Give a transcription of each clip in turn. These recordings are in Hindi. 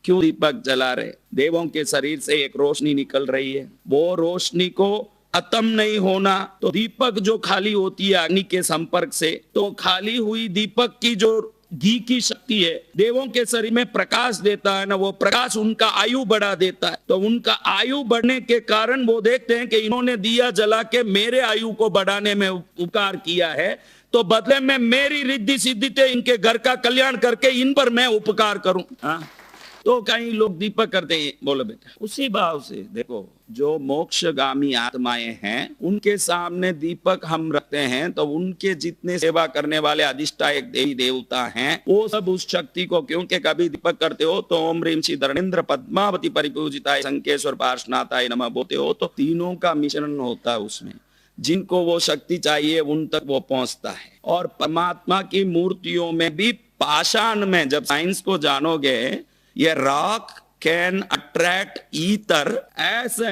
क्यों दीपक जला रहे? देवों के शरीर से एक रोशनी निकल रही है, वो रोशनी को खत्म नहीं होना। तो दीपक जो खाली होती है अग्नि के संपर्क से, तो खाली हुई दीपक की जो घी की शक्ति है, देवों के शरीर में प्रकाश देता है ना, वो प्रकाश उनका आयु बढ़ा देता है। तो उनका आयु बढ़ने के कारण वो देखते हैं कि इन्होंने दिया जला के मेरे आयु को बढ़ाने में उपकार किया है, तो बदले में मेरी रिद्धि सिद्धि से इनके घर का कल्याण करके इन पर मैं उपकार करूं। तो कई लोग दीपक करते हैं। बोलो बेटा, उसी भाव से देखो, जो मोक्षगामी आत्माएं हैं उनके सामने दीपक हम रखते हैं, तो उनके जितने सेवा करने वाले अधिष्ठायक देवी देवता हैं वो सब उस शक्ति को, क्योंकि कभी दीपक करते हो तो ओम ह्रीं श्री धरणेन्द्र पद्मावती परिपूजिताय शंखेश्वर पार्श्वनाथाय नमः बोलते हो, तो तीनों का मिश्रण होता है उसमें। जिनको वो शक्ति चाहिए उन तक वो पहुंचता है। और परमात्मा की मूर्तियों में भी पाषाण में, जब साइंस को जानोगे, ये rock can attract ether as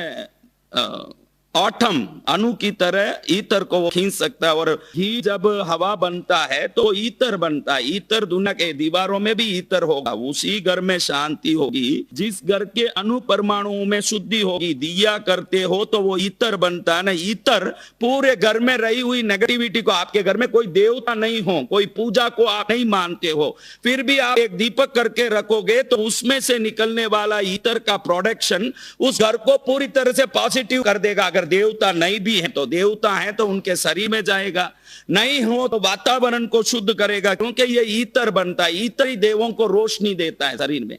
atom, अणु की तरह ईथर को वो खींच सकता है। और घी जब हवा बनता है तो ईथर बनता है। ईथर दुनिया के दीवारों में भी ईथर होगा, उसी घर में शांति होगी जिस घर के अणु परमाणुओं में शुद्धि होगी। दिया करते हो तो वो ईथर बनता है ना। ईथर पूरे घर में रही हुई नेगेटिविटी को, आपके घर में कोई देवता नहीं हो, कोई पूजा को आप नहीं मानते हो, फिर भी आप एक दीपक करके रखोगे तो उसमें से निकलने वाला ईथर का प्रोडक्शन उस घर को पूरी तरह से पॉजिटिव कर देगा। अगर देवता नहीं भी है तो देवता है तो उनके शरीर में जाएगा, नहीं हो तो वातावरण को शुद्ध करेगा, क्योंकि ये ईथर बनता है। ईथर ही देवों को रोशनी देता है शरीर में,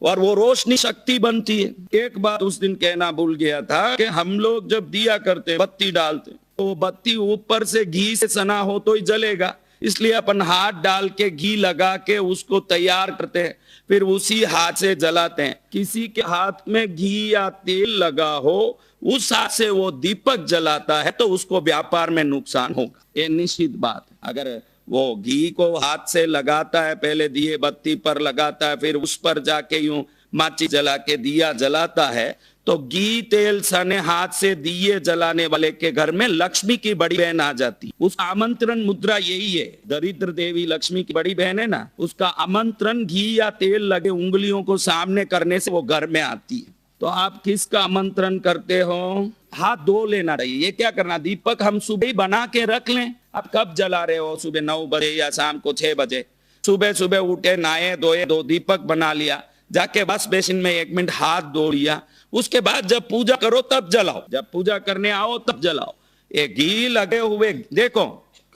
और वो रोशनी शक्ति बनती है। एक बात उस दिन कहना भूल गया था कि हम लोग जब दिया करते, बत्ती डालते, तो बत्ती ऊपर से घी से सना हो तो ही जलेगा, इसलिए अपन हाथ डाल के घी लगा के उसको तैयार करते हैं, फिर उसी हाथ से जलाते हैं। किसी के हाथ में घी या तेल लगा हो, उस हाथ से वो दीपक जलाता है तो उसको व्यापार में नुकसान होगा, ये निश्चित बात है। अगर वो घी को हाथ से लगाता है, पहले दिए बत्ती पर लगाता है, फिर उस पर जाके यूं माची जला के दिया जलाता है, तो घी तेल सने हाथ से दिए जलाने वाले के घर में लक्ष्मी की बड़ी बहन आ जाती। उसका आमंत्रण मुद्रा यही है। दरिद्र देवी लक्ष्मी की बड़ी बहन है ना, उसका आमंत्रण घी या तेल लगे उंगलियों को सामने करने से वो घर में आती है। तो आप किसका आमंत्रण करते हो? हाथ धो लेना चाहिए। ये क्या करना, दीपक हम सुबह ही बना के रख लें। आप कब जला रहे हो? सुबह 9 बजे या शाम को 6 बजे। सुबह सुबह उठे, नहाए धोए, 2 दीपक बना लिया, जाके बस बेसिन में 1 मिनट हाथ धो लिया, उसके बाद जब पूजा करो तब जलाओ, जब पूजा करने आओ तब जलाओ। ये घी लगे हुए, देखो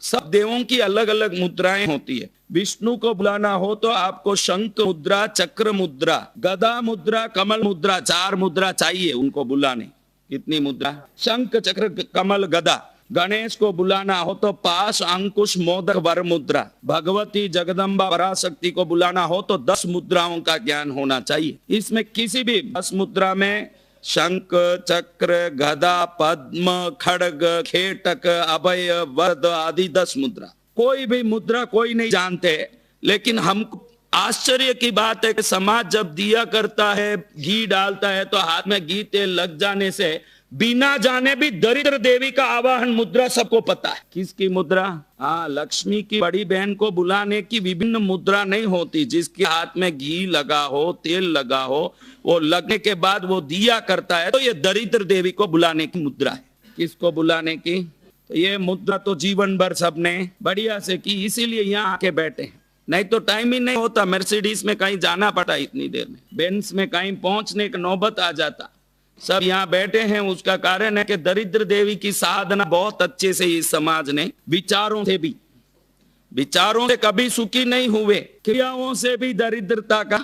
सब देवों की अलग अलग मुद्राएं होती है। विष्णु को बुलाना हो तो आपको शंख मुद्रा, चक्र मुद्रा, गदा मुद्रा, कमल मुद्रा, 4 मुद्रा चाहिए उनको बुलाने। कितनी मुद्रा? शंख, चक्र, कमल, गदा। गणेश को बुलाना हो तो पाश, अंकुश, मोदक, वर मुद्रा। भगवती जगदम्बा पराशक्ति को बुलाना हो तो 10 मुद्राओं का ज्ञान होना चाहिए। इसमें किसी भी 10 मुद्रा में शंख, चक्र, गदा, पद्म, खड्ग, खेटक, अभय, वरद आदि 10 मुद्रा। कोई भी मुद्रा कोई नहीं जानते, लेकिन हमको आश्चर्य की बात है कि समाज जब दिया करता है, घी डालता है, तो हाथ में घी तेल लग जाने से बिना जाने भी दरिद्र देवी का आवाहन मुद्रा सबको पता है। किसकी मुद्रा? हाँ, लक्ष्मी की बड़ी बहन को बुलाने की विभिन्न मुद्रा नहीं होती। जिसके हाथ में घी लगा हो, तेल लगा हो, वो लगने के बाद वो दिया करता है, तो ये दरिद्र देवी को बुलाने की मुद्रा है। किसको बुलाने की? तो ये मुद्रा तो जीवन भर सबने बढ़िया से की, इसीलिए यहाँ आके बैठे हैं। नहीं तो टाइम ही नहीं होता। मर्सिडीज में कहीं जाना पड़ा इतनी देर में, बेंस में कहीं पहुंचने का नौबत आ जाता। सब यहाँ बैठे हैं, उसका कारण है कि दरिद्र देवी की साधना बहुत अच्छे से इस समाज ने विचारों से भी, विचारों से कभी सुखी नहीं हुए, क्रियाओं से भी दरिद्रता का